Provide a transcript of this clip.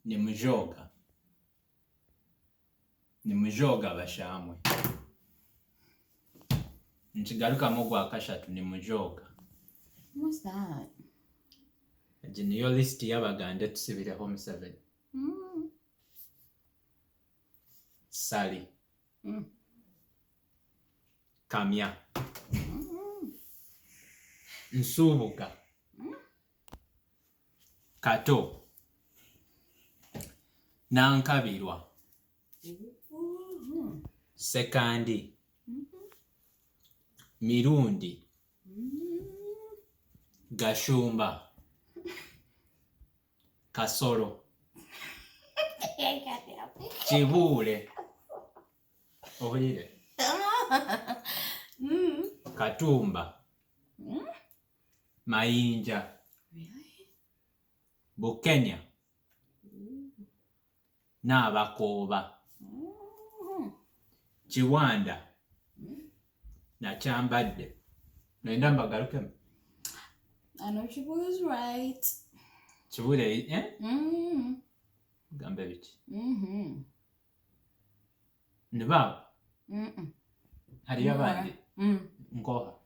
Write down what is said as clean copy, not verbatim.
Ni mujoga bashamwe. Nchigarukamu gwa kashatu ni mujoga. What's that? Egi niyo list y'abaganda tusibireho Museveni. Sali. Kamya. Nsubuga. Kato. Nankabirwa. Sekandi. Mirundi. Gashumba. Kasoro. Chibule. Ohire. Katumba. Mayinja. Bukenya. Nabakoba. Chiwanda. Na Chambadde. Noenda mbagalukemu. I know Chibule is right. Chibule, Gambe biki. Nibaba. Hariyo abandi. Ngoha.